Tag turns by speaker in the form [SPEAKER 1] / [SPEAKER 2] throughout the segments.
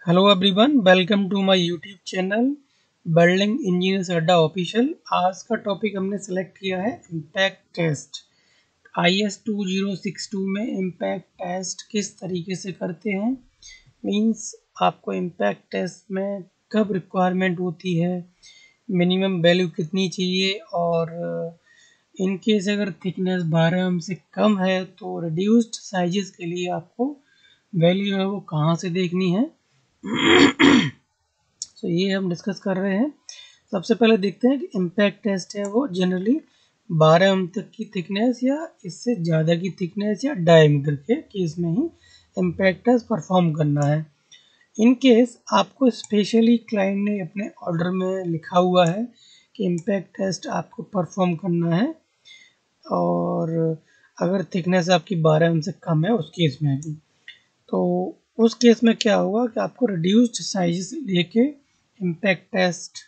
[SPEAKER 1] Hello everyone, welcome to my YouTube channel building engineers Adda official. आज का topic हमने select किया है इम्पैक्ट टेस्ट। IS 2062 में इम्पैक्ट टेस्ट किस तरीके से करते हैं, मींस आपको इम्पैक्ट टेस्ट में कब रिक्वायरमेंट होती है, मिनिमम वैल्यू कितनी चाहिए, और इन केस अगर थिकनेस 12 mm से कम है तो रिड्यूस्ड साइजेस के लिए आपको वैल्यू है वो कहाँ से देखनी है। तो ये हम डिस्कस कर रहे हैं। सबसे पहले देखते हैं कि इम्पैक्ट टेस्ट है वो जनरली 12 mm तक की थिकनेस या इससे ज़्यादा की थिकनेस या डायमीटर के केस में ही इम्पैक्ट टेस्ट परफॉर्म करना है। इन केस आपको स्पेशली क्लाइंट ने अपने ऑर्डर में लिखा हुआ है कि इम्पैक्ट टेस्ट आपको परफॉर्म करना है, और अगर थिकनेस आपकी 12 mm से कम है उस केस में भी, तो उस केस में क्या होगा कि आपको रिड्यूस्ड साइज लेके इम्पैक्ट टेस्ट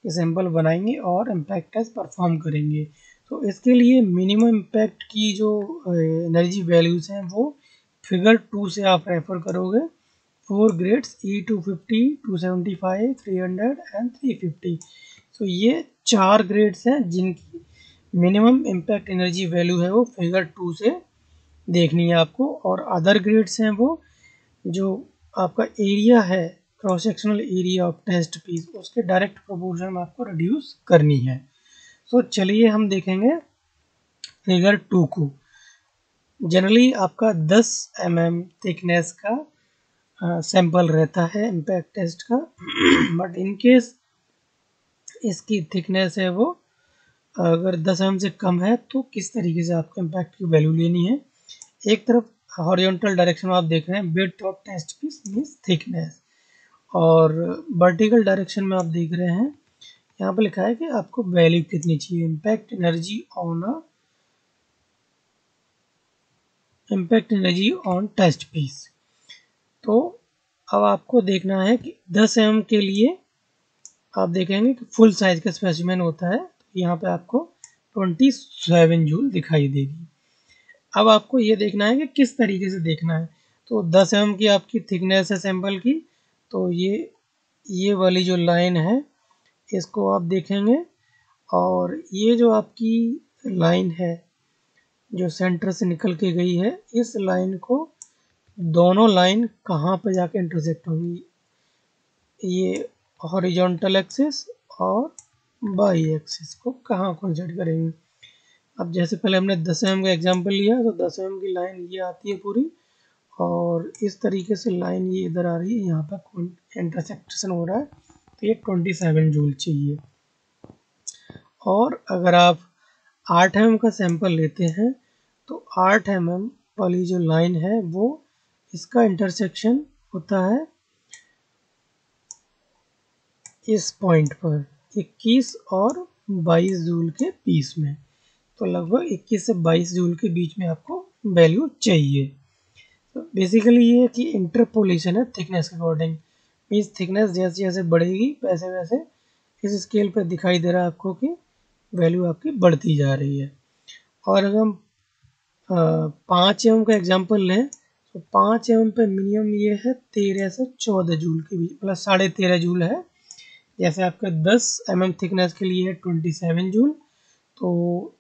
[SPEAKER 1] के सैंपल बनाएंगे और इम्पैक्ट टेस्ट परफॉर्म करेंगे। तो इसके लिए मिनिमम इम्पैक्ट की जो एनर्जी वैल्यूज़ हैं वो फिगर 2 से आप रेफर करोगे। 4 ग्रेड्स E250, 275, 300 एंड 350। तो ये 4 ग्रेड्स हैं जिनकी मिनिमम इम्पैक्ट एनर्जी वैल्यू है वो फिगर 2 से देखनी है आपको, और अदर ग्रेड्स हैं वो जो आपका एरिया है, cross sectional area of test piece, उसके डायरेक्ट प्रोपोर्शन में आपको रिड्यूस करनी है। तो चलिए हम देखेंगे फिगर 2 को। जनरली आपका 10 mm थिकनेस का सैंपल रहता है इम्पैक्ट टेस्ट का, बट इन केस इसकी थिकनेस है वो अगर 10 mm से कम है तो किस तरीके से आपको इम्पैक्ट की वैल्यू लेनी है। एक तरफ हॉरिजॉन्टल डायरेक्शन में आप देख रहे हैं width of test piece means thickness, और वर्टिकल डायरेक्शन में आप देख रहे हैं यहाँ पे लिखा है कि आपको वैल्यू कितनी चाहिए, impact energy on test piece. तो अब आपको देखना है कि 10 mm के लिए आप देखेंगे कि फुल साइज का स्पेसिमेन होता है, तो यहाँ पे आपको 27 जूल दिखाई देगी। अब आपको ये देखना है कि किस तरीके से देखना है। तो 10 mm की आपकी थिकनेस है सैंपल की, तो ये वाली जो लाइन है इसको आप देखेंगे, और ये जो आपकी लाइन है जो सेंटर से निकल के गई है, इस लाइन को दोनों लाइन कहाँ पे जाके इंटरसेक्ट होंगी, ये हॉरिजॉन्टल एक्सिस और बाई एक्सिस को कहाँ कॉन्सेंट करेंगे। अब जैसे पहले हमने 10 mm का एग्जांपल लिया, तो 10 mm की लाइन ये आती है पूरी, और इस तरीके से लाइन ये इधर आ रही है, यहाँ पर इंटरसेक्शन हो रहा है, तो ये 27 जूल चाहिए। और अगर आप 8 mm का सैंपल लेते हैं तो 8 mm वाली जो लाइन है वो इसका इंटरसेक्शन होता है इस पॉइंट पर 21 और 22 जूल के बीच में, तो लगभग 21 से 22 जूल के बीच में आपको वैल्यू चाहिए। तो बेसिकली ये कि इंटरपोलेशन है थिकनेस के अकॉर्डिंग, मीन्स थिकनेस जैसे जैसे बढ़ेगी वैसे वैसे इस स्केल पर दिखाई दे रहा है आपको कि वैल्यू आपकी बढ़ती जा रही है। और अगर हम 5 mm का एग्जांपल लें तो 5 mm पे मिनिमम ये है 13 से 14 जूल के बीच, मतलब 13.5 जूल है। जैसे आपका 10 mm थिकनेस के लिए है 27 जूल, तो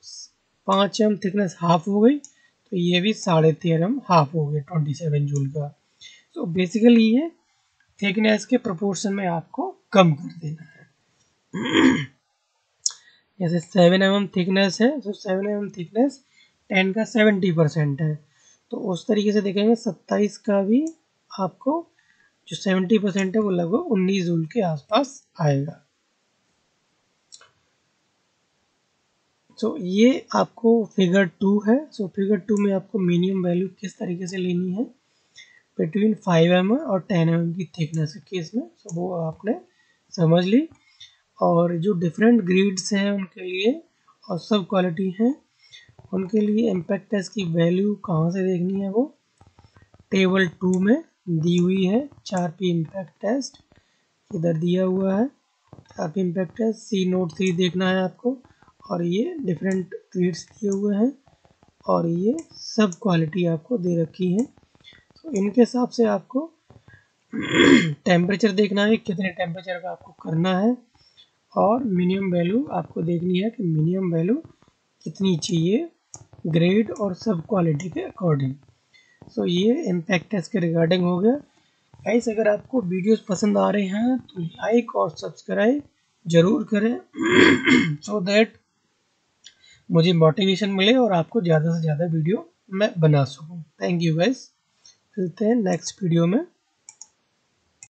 [SPEAKER 1] 5 mm थिकनेस हाफ हो गई, तो ये भी 13.5 mm हाफ हो गया 27 जूल का। तो बेसिकली ये थिकनेस के प्रोपोर्शन में आपको कम कर देना है। जैसे 7 mm थिकनेस है, तो 7 mm थिकनेस 10 का 70% है, तो उस तरीके से देखेंगे 27 का भी आपको जो 70% है वो लगभग 19 जूल के आसपास आएगा। तो ये आपको फिगर 2 है। सो फिगर 2 में आपको मिनिमम वैल्यू किस तरीके से लेनी है बिटवीन 5 mm और 10 mm की थिकनेस के केस में, सो वो आपने समझ ली। और जो डिफरेंट ग्रेड्स हैं उनके लिए और सब क्वालिटी हैं उनके लिए इम्पैक्ट टेस्ट की वैल्यू कहाँ से देखनी है, वो टेबल 2 में दी हुई है। 4P इम्पैक्ट टेस्ट इधर दिया हुआ है, 4P impact test C note 3 देखना है आपको, और ये डिफरेंट ग्रेड्स दिए हुए हैं और ये सब क्वालिटी आपको दे रखी है। तो इनके हिसाब से आपको टेम्परेचर देखना है कितने टेम्परेचर का आपको करना है, और मिनिमम वैल्यू आपको देखनी है कि मिनिमम वैल्यू कितनी चाहिए ग्रेड और सब क्वालिटी के अकॉर्डिंग। सो ये इम्पैक्ट टेस्ट के रिगार्डिंग हो गया। गाइस अगर आपको वीडियोस पसंद आ रहे हैं तो लाइक और सब्सक्राइब ज़रूर करें सो दैट मुझे मोटिवेशन मिले और आपको ज़्यादा से ज़्यादा वीडियो मैं बना सकूं। थैंक यू गाइस, मिलते हैं नेक्स्ट वीडियो में।